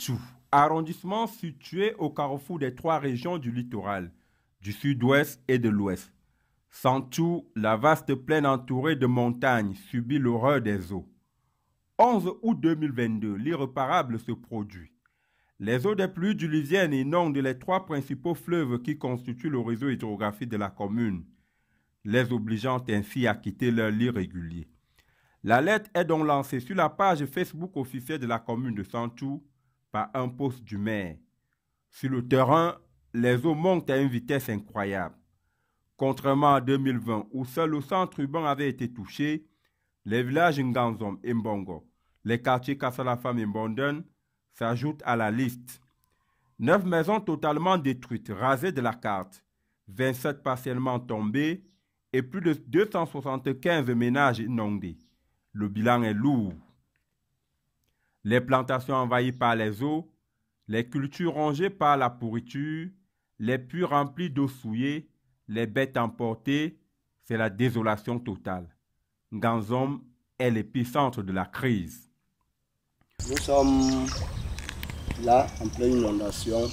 Santou, arrondissement situé au carrefour des trois régions du littoral, du sud-ouest et de l'ouest. Santou, la vaste plaine entourée de montagnes, subit l'horreur des eaux. 11 août 2022, l'irréparable se produit. Les eaux des pluies diluviennes inondent les trois principaux fleuves qui constituent le réseau hydrographique de la commune, les obligeant ainsi à quitter leur lit régulier. L'alerte est donc lancée sur la page Facebook officielle de la commune de Santou par un post du maire. Sur le terrain, les eaux montent à une vitesse incroyable. Contrairement à 2020 où seul le centre urbain avait été touché, les villages Nganzom et Mbongo, les quartiers Kassalafam et Mbondon s'ajoutent à la liste. 9 maisons totalement détruites, rasées de la carte, 27 partiellement tombées et plus de 275 ménages inondés. Le bilan est lourd. Les plantations envahies par les eaux, les cultures rongées par la pourriture, les puits remplis d'eau souillée, les bêtes emportées, c'est la désolation totale. Nganzom est l'épicentre de la crise. Nous sommes là en pleine inondation.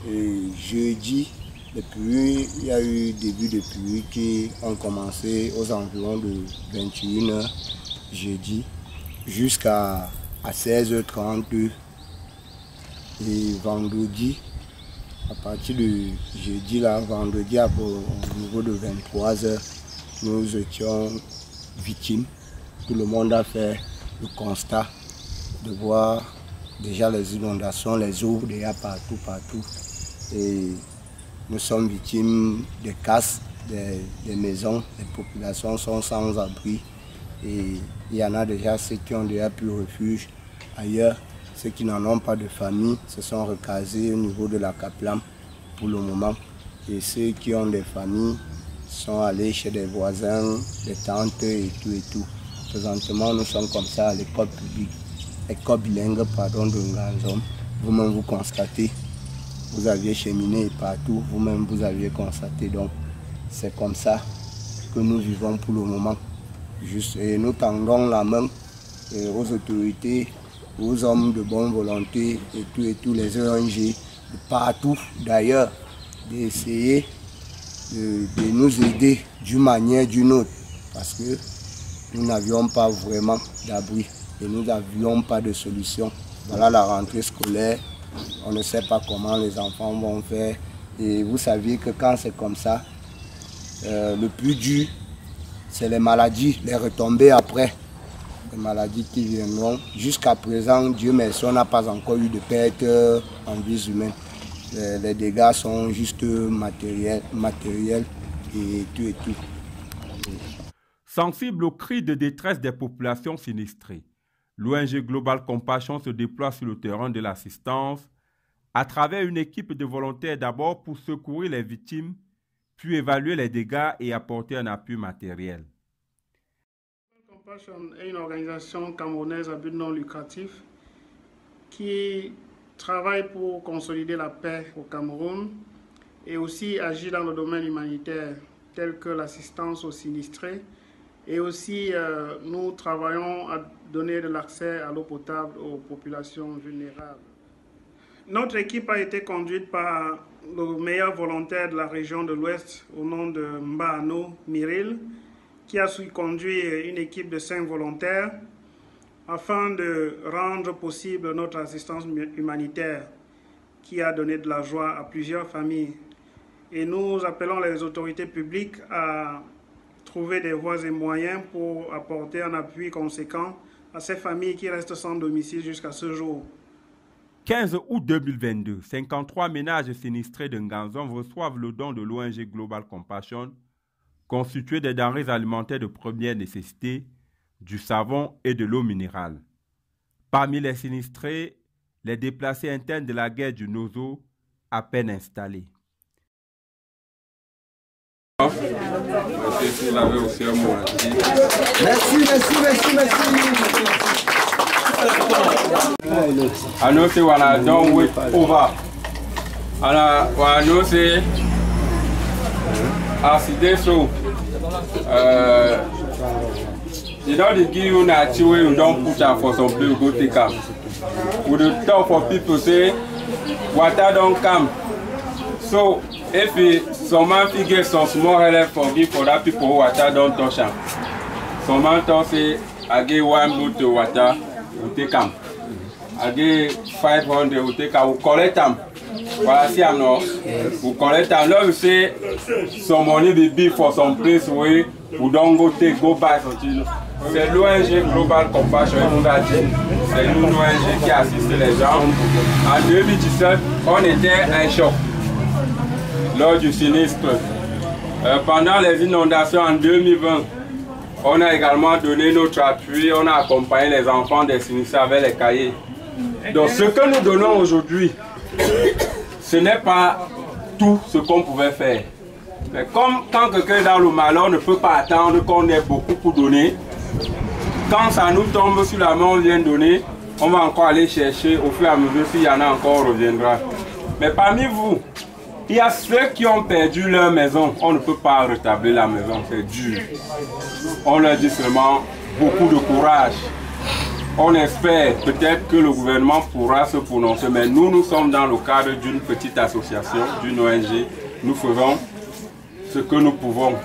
Et jeudi, il y a eu début de pluie qui ont commencé aux environs de 21h jeudi jusqu'à 16h32. Et vendredi, à partir de jeudi, là, vendredi au niveau de 23h, nous étions victimes. Tout le monde a fait le constat de voir déjà les inondations, les eaux déjà partout. Et nous sommes victimes des casses, des maisons, les populations sont sans abri. Et il y en a déjà ceux qui ont déjà pris refuge ailleurs. Ceux qui n'en ont pas de famille se sont recasés au niveau de la Kaplam pour le moment. Et ceux qui ont des familles sont allés chez des voisins, des tantes et tout. Présentement, nous sommes comme ça à l'école publique, école bilingue de Nganzom. Vous-même vous constatez, vous aviez cheminé partout, vous-même vous aviez constaté. Donc c'est comme ça que nous vivons pour le moment. Et nous tendons la main aux autorités, aux hommes de bonne volonté et tout les ONG de partout d'ailleurs, d'essayer de nous aider d'une manière ou d'une autre, parce que nous n'avions pas vraiment d'abri et nous n'avions pas de solution. Voilà la rentrée scolaire, on ne sait pas comment les enfants vont faire. Et vous saviez que quand c'est comme ça, le plus dur, c'est les maladies, les retombées après. Les maladies qui viendront. Jusqu'à présent, Dieu merci, on n'a pas encore eu de perte en vie humaine. Les dégâts sont juste matériels et tout. Sensible aux cris de détresse des populations sinistrées, l'ONG Global Compassion se déploie sur le terrain de l'assistance à travers une équipe de volontaires d'abord pour secourir les victimes, puis évaluer les dégâts et apporter un appui matériel. Compassion est une organisation camerounaise à but non lucratif qui travaille pour consolider la paix au Cameroun et aussi agit dans le domaine humanitaire tel que l'assistance aux sinistrés. Et aussi, nous travaillons à donner de l'accès à l'eau potable aux populations vulnérables. Notre équipe a été conduite par le meilleur volontaire de la région de l'Ouest au nom de Mbano Miril, qui a conduit une équipe de 5 volontaires afin de rendre possible notre assistance humanitaire qui a donné de la joie à plusieurs familles. Et nous appelons les autorités publiques à trouver des voies et moyens pour apporter un appui conséquent à ces familles qui restent sans domicile jusqu'à ce jour. 15 août 2022, 53 ménages sinistrés de Nganzom reçoivent le don de l'ONG Global Compassion, constitué des denrées alimentaires de première nécessité, du savon et de l'eau minérale. Parmi les sinistrés, les déplacés internes de la guerre du Nozo, à peine installés. I know say when I don't wait over, and when I know say as it is so, they don't give you na chiwe, you don't put out for some people go take out. with the talk for people say water don't come. So if some man get some small help for that people who water don't touch them. Some man talk say I get 1 boot of water, we take them. I get 500, we take them, we collect them. Voilà, si I'm not, we collect them. Now we say some money be big for some place where we don't go buy something. C'est l'ONG Global Compassion, c'est une ONG qui assiste les gens. En 2017, on était un choc lors du sinistre. Pendant les inondations en 2020, on a également donné notre appui, on a accompagné les enfants des sinistrés avec les cahiers. Donc ce que nous donnons aujourd'hui, ce n'est pas tout ce qu'on pouvait faire. Mais comme quand quelqu'un est dans le malheur, on ne peut pas attendre qu'on ait beaucoup pour donner. Quand ça nous tombe sur la main, on vient donner, on va encore aller chercher, au fur et à mesure, s'il y en a encore, on reviendra. Mais parmi vous, il y a ceux qui ont perdu leur maison. On ne peut pas rétablir la maison, c'est dur. On leur dit seulement beaucoup de courage. On espère peut-être que le gouvernement pourra se prononcer, mais nous sommes dans le cadre d'une petite association, d'une ONG. Nous faisons ce que nous pouvons.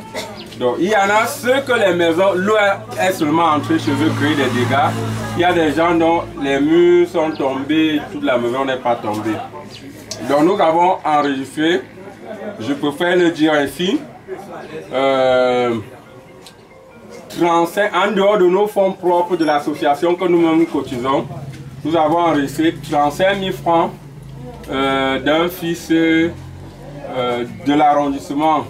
Donc, il y en a ceux que les maisons, l'eau est seulement entrée chez eux, créer des dégâts. Il y a des gens dont les murs sont tombés, toute la maison n'est pas tombée. Donc, nous avons enregistré, je préfère le dire ici, 35, en dehors de nos fonds propres de l'association que nous-mêmes cotisons, nous avons enregistré 35 000 francs d'un fils de l'arrondissement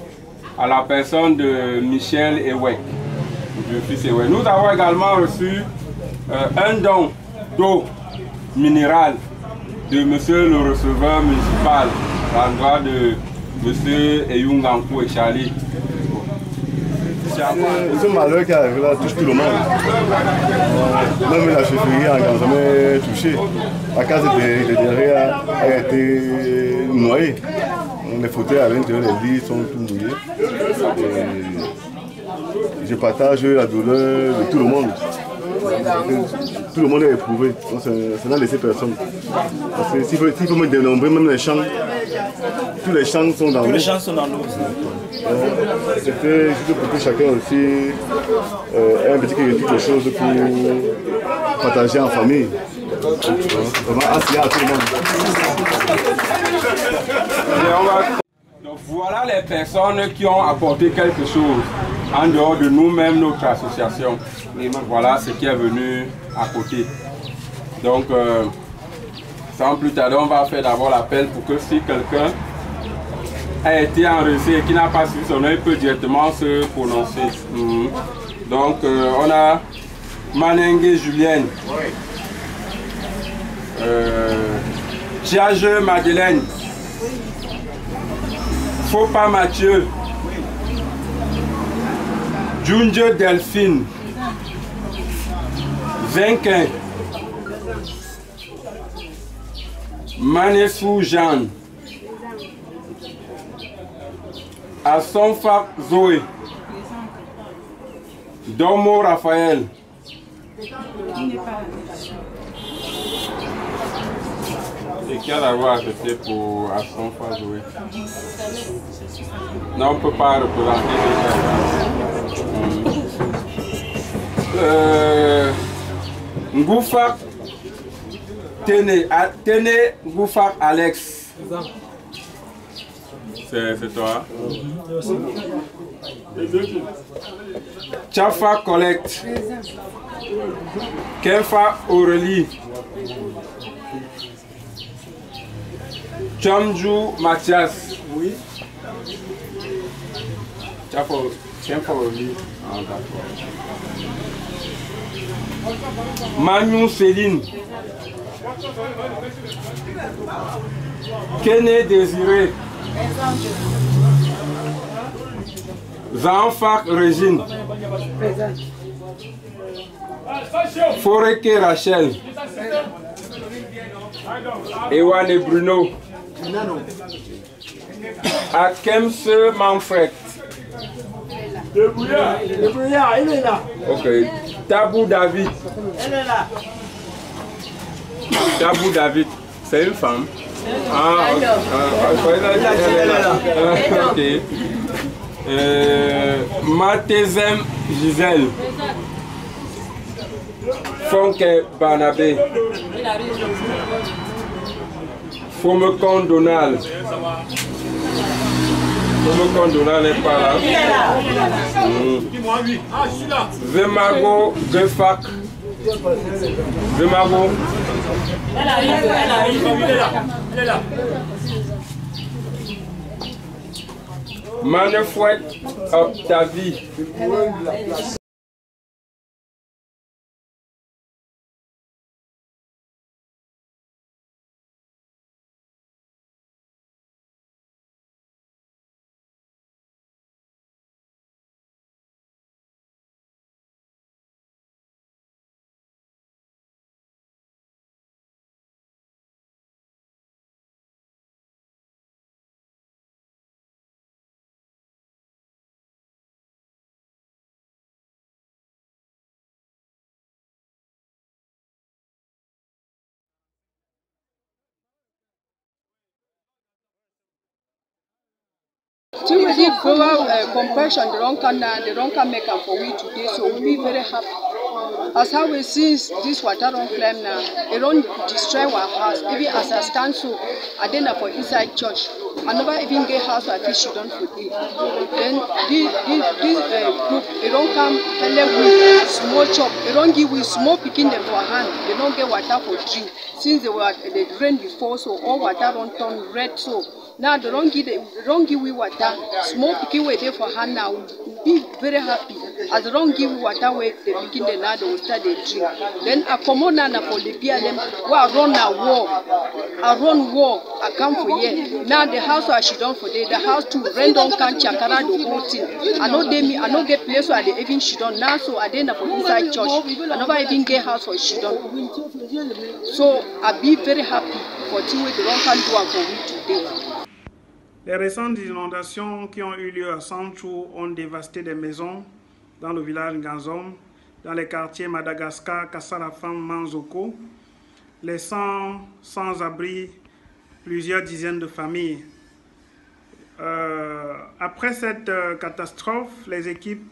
à la personne de Michel Ewek, du fils Ewek. Nous avons également reçu un don d'eau minérale de monsieur le receveur municipal à l'endroit de monsieur Eyungankou et Charlie. Ce malheur qui arrive là touche tout le monde. Même la chefferie n'a jamais touché. La case de derrière a été noyée. Les fauteuils à l'intérieur des lits sont tout mouillés. Je partage la douleur de tout le monde. Tout le monde est éprouvé. Ça n'a laissé personne. Parce que s'il faut me dénombrer, même les champs, tous les champs sont dans l'eau. Tous les champs sont dans l'eau. C'était juste pour que chacun aussi ait un petit quelque chose pour partager en famille. Vraiment assis à tout le monde. Donc voilà les personnes qui ont apporté quelque chose en dehors de nous-mêmes, notre association. Et voilà ce qui est venu à côté. Donc, sans plus tarder, on va faire d'abord l'appel pour que si quelqu'un a été enregistré et qui n'a pas suivi son nom, il peut directement se prononcer. Donc, on a Manengue Julienne, Tiage Madeleine, Fopa Mathieu, Junje Delphine, Vinquin, Manessou Jeanne, Assonfa Zoé, Domo Raphaël, et qui a d'avoir accepté pour Assonfa Zoé? Non, on ne peut pas représenter les Ngoufak Tene Ngoufak Alex. C'est toi. Tchafa Collecte. Kenfa Aurélie. Chamjou Mathias. Oui. Kenfa Aurélie. Ah, d'accord. Manu Céline. Kené Désiré. Zanfak Régine. Foreke Rachel. Ewane Bruno. Akemse Manfred. Ok. Tabou David. Tabou David, c'est une femme. Ah, ok. Mathésem Gisèle. Fonke Barnabé. Fomekon Donald. Fomekon Donald n'est pas là. Vemago Gefak. Vemago. Elle arrive, elle est là. Manefouet Octavie. To receive global compassion, they don't come make up for we today, so we'll be very happy. As how we see this water don't climb now, they don't destroy our house. Even as I stand so, I didn't for inside church. I never even get house I fish you don't forget. Then this group, they don't come help with small chop. They don't give we small picking them for hand. They don't get water for drink. Since they drained before, so all water don't turn red so. Now they don't give we water. Small picking way there for hand now. We'll be very happy. As they don't give water way they begin the now they will start the drink. Then I come on now for the beer them. I run a war. I run war. I come for here. Now the house I she done for there. The house to rent on can chakara the whole thing. I know get place where they even she done now. So I didn't for inside church. I never even get house for she done. So I be very happy for two way the wrong can do for me today. Les récentes inondations qui ont eu lieu à Sanchou ont dévasté des maisons dans le village Nganzom, dans les quartiers Madagascar, Kassalafam, Manzoko, laissant sans abri plusieurs dizaines de familles. Après cette catastrophe, les équipes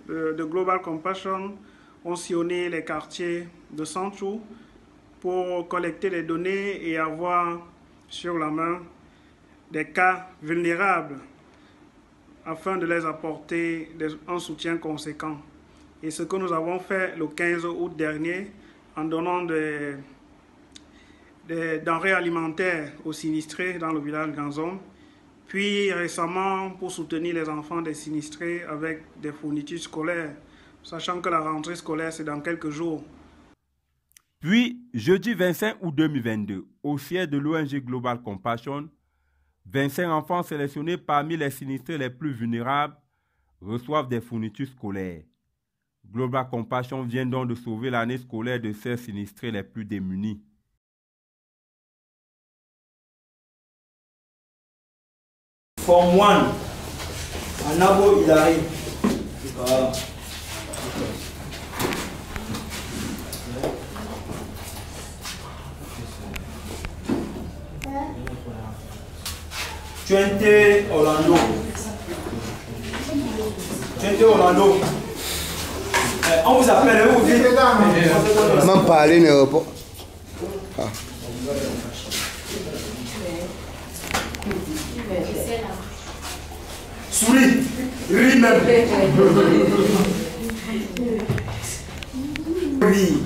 de Global Compassion ont sillonné les quartiers de Sanchou pour collecter les données et avoir sur la main des cas vulnérables afin de les apporter un soutien conséquent. Et ce que nous avons fait le 15 août dernier en donnant des denrées alimentaires aux sinistrés dans le village Ganzom, puis récemment pour soutenir les enfants des sinistrés avec des fournitures scolaires, sachant que la rentrée scolaire c'est dans quelques jours. Puis, jeudi 25 août 2022, au siège de l'ONG Global Compassion, 25 enfants sélectionnés parmi les sinistrés les plus vulnérables reçoivent des fournitures scolaires. Global Compassion vient donc de sauver l'année scolaire de ces sinistrés les plus démunis. Form 1, Anabo il arrive. Voilà. Twente Orlando. On vous appelle, vous dites. Même parler ne pas. Souris, ris même. Oui.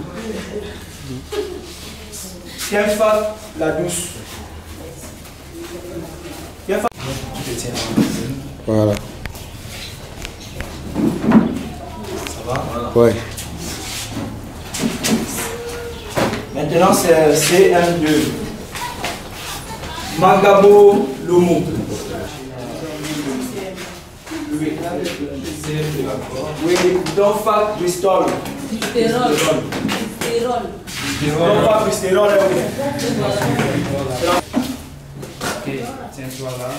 Qu'elle fasse la douce. Voilà. Ça va? Ouais. Maintenant c'est CM2. Magabo Lomo. Oui, don't fuck Bristol. Don't fuck Bristol. Ok, tiens-toi là.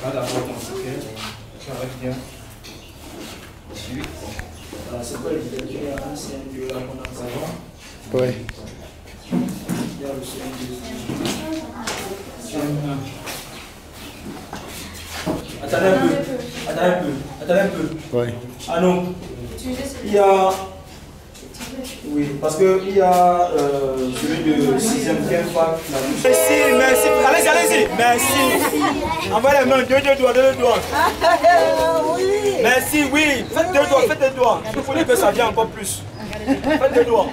Là d'abord ton ticket. Tu arrêtes bien. C'est quoi le CM2 là qu'on a? Ouais. Il y a le Attendez un peu. Attendez un peu. Oui. Ah non. Il y a... Oui, parce qu'il y a celui de 6e fac. Merci. Allez-y. Merci. Envoyez les mains, deux doigts. Oui. Merci, oui. Faites deux doigts. Il faut que ça vienne encore plus. Faites deux doigts.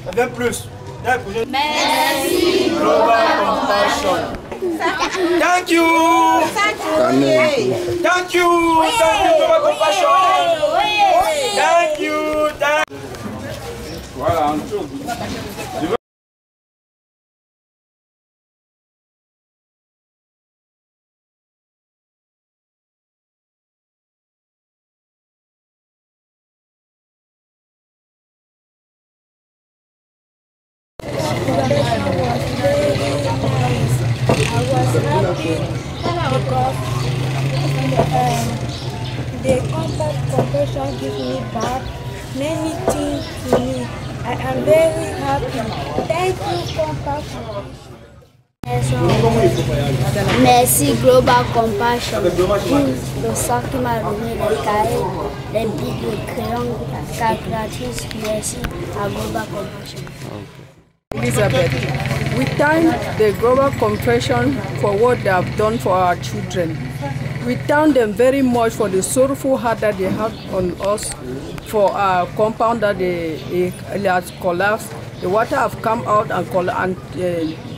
Ça vient plus. Merci. Global Compassion. Thank you. Thank you, Global Compassion. Thank you. Voilà, The Compact Compassion gives me back many things to me. I am very happy. Thank you, Compassion. Merci Global Compassion pour le sac qui m'a donné les cahiers, les bics, les crayons, la calculatrice. Merci à Global Compassion. Elizabeth, we thank the Global Compassion for what they have done for our children. We thank them very much for the sorrowful heart that they have on us, for our compound that it has collapsed. The water have come out and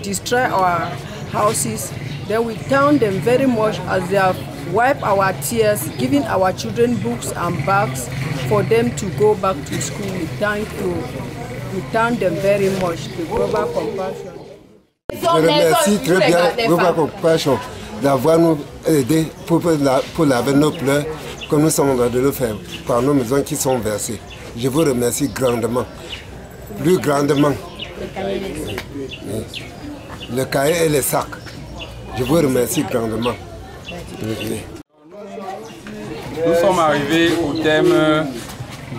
destroy our houses. Then we thank them very much as they have wiped our tears, giving our children books and bags for them to go back to school. We thank you. We thank them very much, the Global Compassion. Je remercie très bien Global Compassion d'avoir nous aidé pour laver nos pleurs que nous sommes en train de le faire par nos maisons qui sont versées. Je vous remercie grandement, plus grandement. Le cahier et les sacs. Je vous remercie grandement. Nous sommes arrivés au thème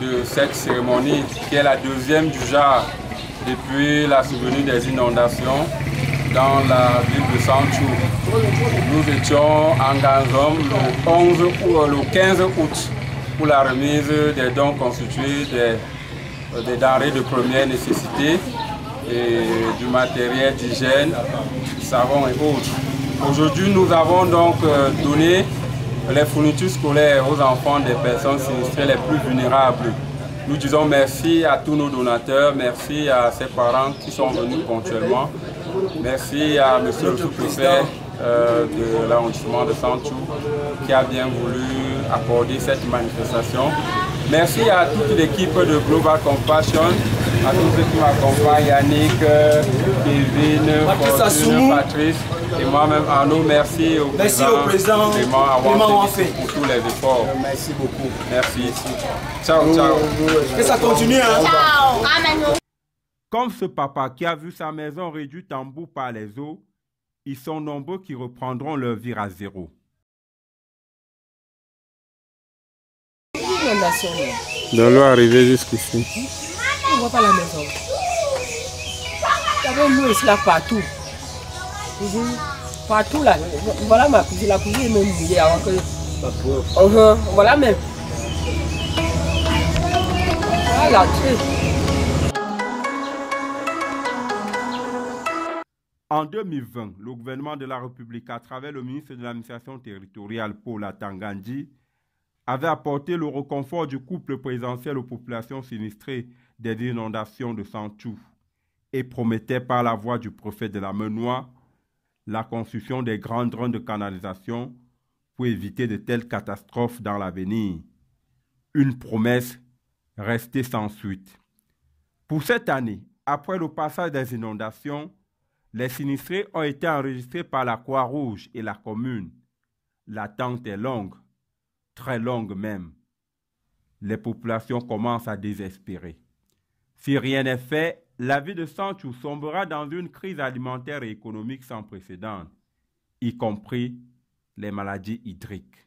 de cette cérémonie qui est la deuxième du genre depuis la survenue des inondations dans la ville de Santhiou. Nous étions en Ganzom le 15 août pour la remise des dons constitués des denrées de première nécessité et du matériel d'hygiène, savon et autres. Aujourd'hui, nous avons donc donné les fournitures scolaires aux enfants des personnes sinistrées les plus vulnérables. Nous disons merci à tous nos donateurs, merci à ces parents qui sont venus ponctuellement, merci à monsieur le sous-préfet de l'arrondissement de Santhiou qui a bien voulu accorder cette manifestation. Merci à toute l'équipe de Global Compassion, à tous ceux qui m'accompagnent, Yannick, Kevin, Fortune, Patrice et moi-même Arnaud. Merci au président Clément pour tous les efforts. Merci beaucoup. Merci. Ciao. Que ça continue, hein? Ciao. Amen. Comme ce papa qui a vu sa maison réduite en boue par les eaux, ils sont nombreux qui reprendront leur vie à zéro. Dans l'eau arrivée jusqu'ici. On ne voit pas la maison. Il y avait l'eau ici là partout. Partout là. Voilà ma cousine. La cousine est même mouillée avant que. Voilà même. Voilà, En 2020, le gouvernement de la République, à travers le ministre de l'administration territoriale, Paul Atangandi, avait apporté le réconfort du couple présidentiel aux populations sinistrées des inondations de Santhiou et promettait par la voix du préfet de la Menoie la construction des grandes drains de canalisation pour éviter de telles catastrophes dans l'avenir. Une promesse restée sans suite. Pour cette année, après le passage des inondations, les sinistrés ont été enregistrés par la Croix-Rouge et la commune. L'attente est longue, très longue même. Les populations commencent à désespérer. Si rien n'est fait, la ville de Santhiou sombrera dans une crise alimentaire et économique sans précédent, y compris les maladies hydriques.